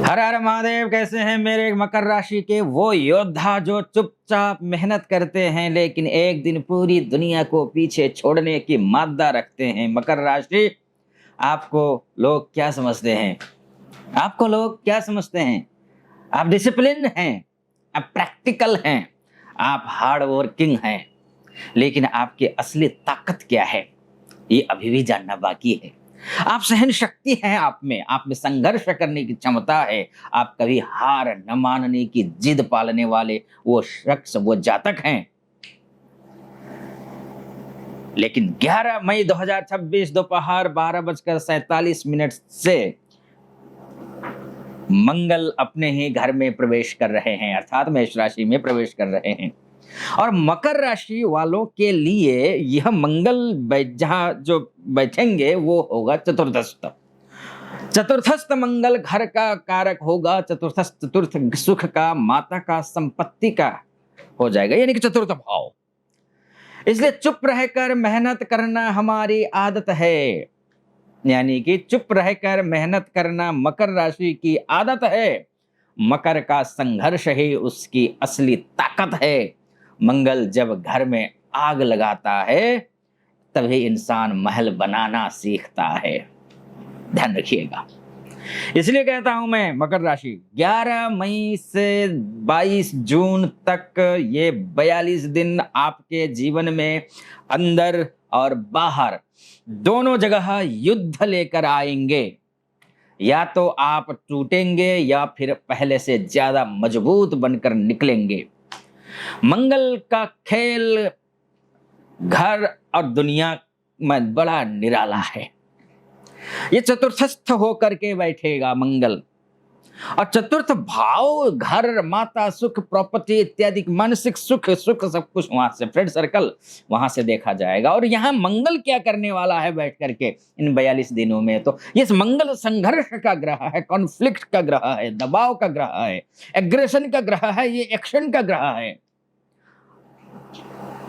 हर हर महादेव। कैसे हैं मेरे मकर राशि के वो योद्धा जो चुपचाप मेहनत करते हैं लेकिन एक दिन पूरी दुनिया को पीछे छोड़ने की मादा रखते हैं। मकर राशि, आपको लोग क्या समझते हैं? आपको लोग क्या समझते हैं? आप डिसिप्लिन हैं, आप प्रैक्टिकल हैं, आप हार्ड वर्किंग हैं, लेकिन आपकी असली ताकत क्या है ये अभी भी जानना बाकी है। आप सहन शक्ति है, आप में संघर्ष करने की क्षमता है। आप कभी हार न मानने की जिद पालने वाले वो शख्स, वो जातक हैं। लेकिन 11 मई 2026 दोपहर 12:47 से मंगल अपने ही घर में प्रवेश कर रहे हैं, अर्थात मेष राशि में प्रवेश कर रहे हैं। और मकर राशि वालों के लिए यह मंगल जहां जो बैठेंगे वो होगा चतुर्थस्थ। चतुर्थस्थ मंगल घर का कारक होगा। चतुर्थ सुख का, माता का, संपत्ति का हो जाएगा, यानी कि चतुर्थ भाव। इसलिए चुप रहकर मेहनत करना हमारी आदत है, यानी कि चुप रहकर मेहनत करना मकर राशि की आदत है। मकर का संघर्ष ही उसकी असली ताकत है। मंगल जब घर में आग लगाता है तभी इंसान महल बनाना सीखता है। ध्यान रखिएगा। इसलिए कहता हूं मैं, मकर राशि 11 मई से 22 जून तक ये 42 दिन आपके जीवन में अंदर और बाहर दोनों जगह युद्ध लेकर आएंगे। या तो आप टूटेंगे या फिर पहले से ज्यादा मजबूत बनकर निकलेंगे। मंगल का खेल घर और दुनिया में बड़ा निराला है। ये चतुर्थस्थ होकर के बैठेगा मंगल, और चतुर्थ भाव घर, माता, सुख, प्रॉपर्टी इत्यादि मानसिक सुख सब कुछ वहां से, फ्रेंड सर्कल वहां से देखा जाएगा। और यहाँ मंगल क्या करने वाला है बैठ करके इन 42 दिनों में? तो ये मंगल संघर्ष का ग्रह है, कॉन्फ्लिक्ट का ग्रह है, दबाव का ग्रह है, एग्रेशन का ग्रह है, ये एक्शन का ग्रह है।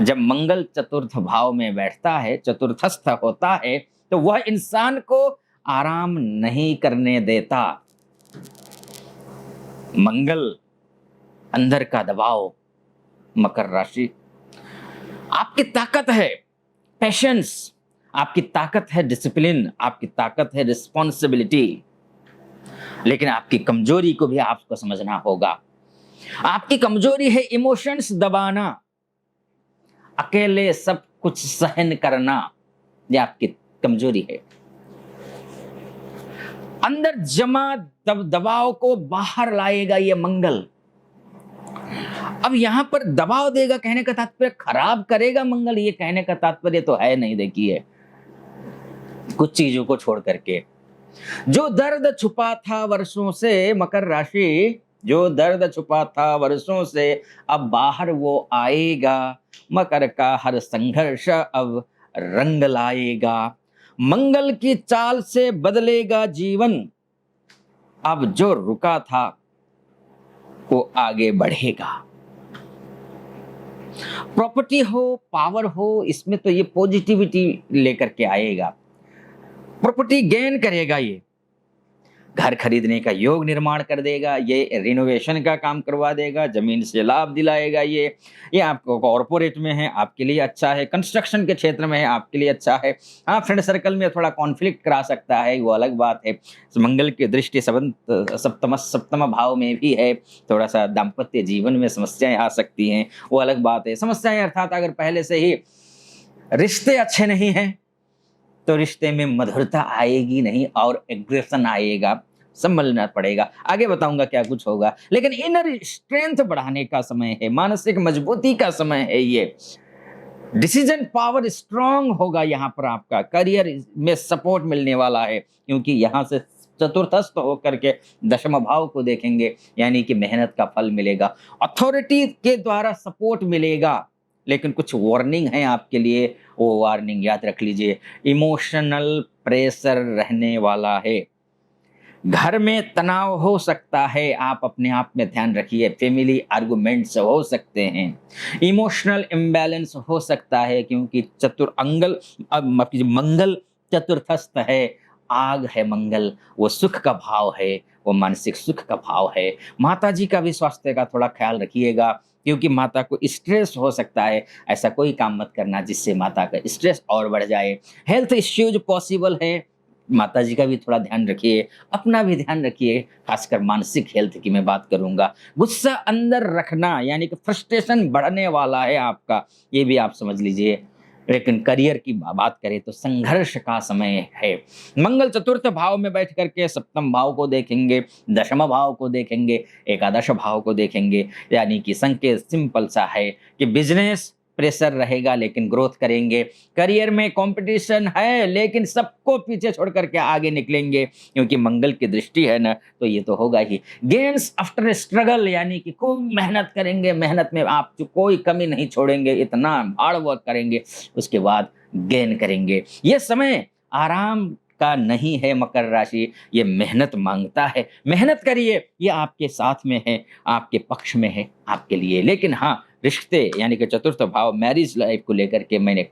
जब मंगल चतुर्थ भाव में बैठता है, चतुर्थस्थ होता है, तो वह इंसान को आराम नहीं करने देता। मंगल अंदर का दबाव, मकर राशि आपकी ताकत है पेशेंस, आपकी ताकत है डिसिप्लिन, आपकी ताकत है रिस्पॉन्सिबिलिटी, लेकिन आपकी कमजोरी को भी आपको समझना होगा। आपकी कमजोरी है इमोशंस दबाना, अकेले सब कुछ सहन करना, यह आपकी कमजोरी है। अंदर जमा दबाव को बाहर लाएगा ये मंगल। अब यहां पर दबाव देगा, कहने का तात्पर्य खराब करेगा मंगल, ये कहने का तात्पर्य तो है नहीं। देखिए, कुछ चीजों को छोड़ करके जो दर्द छुपा था वर्षों से, मकर राशि जो दर्द छुपा था वर्षों से, अब बाहर वो आएगा। मकर का हर संघर्ष अब रंग लाएगा। मंगल की चाल से बदलेगा जीवन। अब जो रुका था वो आगे बढ़ेगा। प्रॉपर्टी हो, पावर हो, इसमें तो ये पॉजिटिविटी लेकर के आएगा। प्रॉपर्टी गेन करेगा, ये घर खरीदने का योग निर्माण कर देगा, ये रिनोवेशन का काम करवा देगा, जमीन से लाभ दिलाएगा। ये आपको कॉर्पोरेट में है, आपके लिए अच्छा है। कंस्ट्रक्शन के क्षेत्र में है, आपके लिए अच्छा है। हाँ, फ्रेंड सर्कल में थोड़ा कॉन्फ्लिक्ट करा सकता है, वो अलग बात है। मंगल की दृष्टि सप्तम भाव में भी है, थोड़ा सा दाम्पत्य जीवन में समस्याएं आ सकती हैं, वो अलग बात है। समस्याएं अर्थात अगर पहले से ही रिश्ते अच्छे नहीं हैं तो रिश्ते में मधुरता आएगी नहीं और एग्रेशन आएगा, संभलना पड़ेगा। आगे बताऊंगा क्या कुछ होगा, लेकिन इनर स्ट्रेंथ बढ़ाने का समय है, मानसिक मजबूती का समय है। ये डिसीजन पावर स्ट्रांग होगा। यहाँ पर आपका करियर में सपोर्ट मिलने वाला है, क्योंकि यहाँ से चतुर्थस्थ होकर के दशम भाव को देखेंगे, यानी कि मेहनत का फल मिलेगा, अथॉरिटी के द्वारा सपोर्ट मिलेगा। लेकिन कुछ वार्निंग है आपके लिए, वो वार्निंग याद रख लीजिए। इमोशनल प्रेशर रहने वाला है, घर में तनाव हो सकता है, आप अपने आप में ध्यान रखिए। फैमिली आर्गुमेंट्स हो सकते हैं, इमोशनल इम्बैलेंस हो सकता है, क्योंकि मंगल चतुर्थस्थ है आग है मंगल, वो सुख का भाव है, वो मानसिक सुख का भाव है। माताजी का भी स्वास्थ्य का थोड़ा ख़्याल रखिएगा, क्योंकि माता को स्ट्रेस हो सकता है, ऐसा कोई काम मत करना जिससे माता का स्ट्रेस और बढ़ जाए। हेल्थ इश्यूज़ पॉसिबल हैं, माताजी का भी थोड़ा ध्यान रखिए, अपना भी ध्यान रखिए, ख़ासकर मानसिक हेल्थ की मैं बात करूँगा। गुस्सा अंदर रखना यानी कि फ्रस्ट्रेशन बढ़ने वाला है आपका, ये भी आप समझ लीजिए। लेकिन करियर की बात करें तो संघर्ष का समय है। मंगल चतुर्थ भाव में बैठ कर के सप्तम भाव को देखेंगे, दशम भाव को देखेंगे, एकादश भाव को देखेंगे, यानी कि संकेत सिंपल सा है कि बिज़नेस प्रेशर रहेगा लेकिन ग्रोथ करेंगे। करियर में कॉम्पिटिशन है लेकिन सबको पीछे छोड़ कर के आगे निकलेंगे, क्योंकि मंगल की दृष्टि है ना, तो ये तो होगा ही। गेन्स आफ्टर स्ट्रगल यानी कि खूब मेहनत करेंगे, मेहनत में आप जो कोई कमी नहीं छोड़ेंगे, इतना हार्ड वर्क करेंगे, उसके बाद गेन करेंगे। ये समय आराम का नहीं है मकर राशि, ये मेहनत माँगता है। मेहनत करिए, ये आपके साथ में है, आपके पक्ष में है, आपके लिए। लेकिन हाँ, रिश्ते यानी कि चतुर्थ भाव मैरिज लाइफ को लेकर के मैंने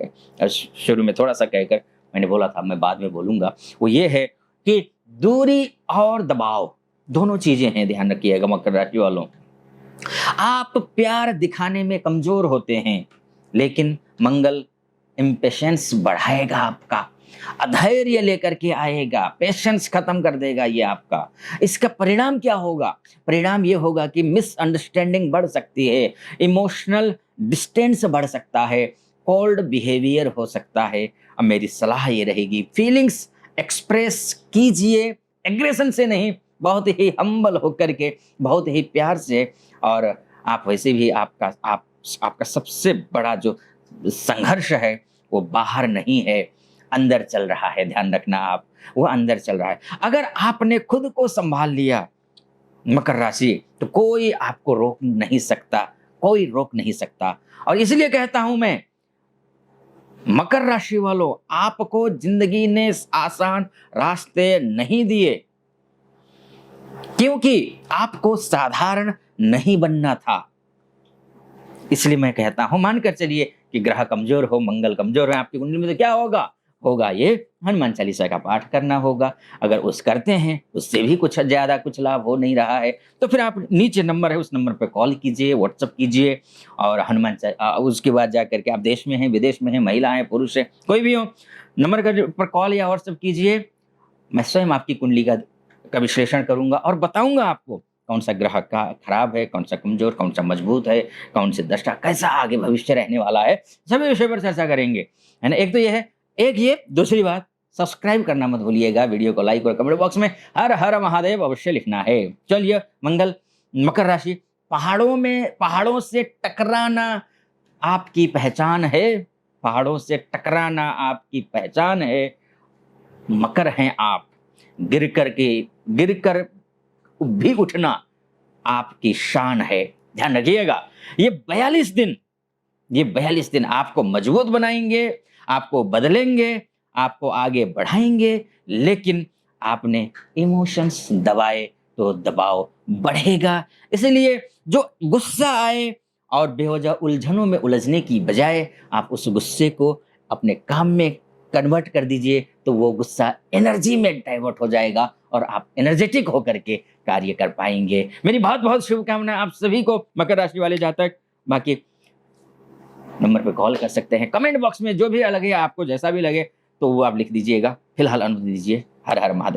शुरू में थोड़ा-सा कहकर मैंने बोला था, मैं बाद में बोलूँगा। वो ये है कि दूरी और दबाव, दोनों चीज़ें हैं, ध्यान रखिएगा मकर राशि वालों। आप प्यार दिखाने में कमज़ोर होते हैं, लेकिन मंगल इम्पेशेंस बढ़ाएगा आपका, अधैर्य लेकर के आएगा, पेशेंस खत्म कर देगा ये आपका। इसका परिणाम क्या होगा? परिणाम ये होगा कि मिसअंडरस्टैंडिंग बढ़ सकती है, इमोशनल डिस्टेंस बढ़ सकता है, कोल्ड बिहेवियर हो सकता है। अब मेरी सलाह ये रहेगी, फीलिंग्स एक्सप्रेस कीजिए, एग्रेशन से नहीं, बहुत ही हम्बल होकर के, बहुत ही प्यार से। और आप वैसे भी आपका सबसे बड़ा जो संघर्ष है वो बाहर नहीं है, अंदर चल रहा है, ध्यान रखना आप, वो अंदर चल रहा है। अगर आपने खुद को सँभाल लिया मकर राशि, तो कोई आपको रोक नहीं सकता, कोई रोक नहीं सकता। और इसलिए कहता हूँ मैं, मकर राशि वालों, आपको ज़िंदगी ने आसान रास्ते नहीं दिए, क्योंकि आपको साधारण नहीं बनना था। इसलिए मैं कहता हूँ, मानकर चलिए कि ग्रह कमज़ोर हो, मंगल कमज़ोर है आपकी कुंडली में, तो क्या होगा? होगा ये, हनुमान चालीसा का पाठ करना होगा। अगर उस करते हैं, उससे भी कुछ ज़्यादा कुछ लाभ हो नहीं रहा है, तो फिर आप नीचे नंबर है, उस नंबर पे कॉल कीजिए, व्हाट्सएप कीजिए। और उसके बाद जाकर के आप देश में हैं, विदेश में हैं, महिला हैं, पुरुष हैं, कोई भी हो, नंबर पर कॉल या व्हाट्सएप कीजिए। मैं स्वयं आपकी कुंडली का विश्लेषण करूँगा और बताऊँगा आपको कौन सा ग्रह का खराब है, कौन सा कमज़ोर, कौन सा मजबूत है, कौन से दशा, कैसा आगे भविष्य रहने वाला है, सभी विषय पर चर्चा करेंगे, है ना? एक तो ये है, एक ये, दूसरी बात सब्सक्राइब करना मत भूलिएगा, वीडियो को लाइक और कमेंट बॉक्स में हर हर महादेव अवश्य लिखना है। चलिए, मंगल मकर राशि, पहाड़ों से टकराना आपकी पहचान है, पहाड़ों से टकराना आपकी पहचान है। मकर हैं आप, गिर कर भी उठना आपकी शान है। ध्यान रखिएगा, ये 42 दिन आपको मजबूत बनाएँगे, आपको बदलेंगे, आपको आगे बढ़ाएँगे, लेकिन आपने इमोशंस दबाए तो दबाव बढ़ेगा। इसलिए जो गुस्सा आए और बेवजह उलझनों में उलझने की बजाय आप उस गुस्से को अपने काम में कन्वर्ट कर दीजिए, तो वो गुस्सा एनर्जी में डाइवर्ट हो जाएगा और आप एनर्जेटिक होकर के कार्य कर पाएँगे। मेरी बहुत-बहुत शुभकामनाएँ आप सभी को मकर राशि वाले जातक। बाकी नंबर पे कॉल कर सकते हैं, कमेंट बॉक्स में जो भी लगे आपको, जैसा भी लगे तो वो आप लिख दीजिएगा। फिलहाल अनुमति दीजिए। हर हर महादेव।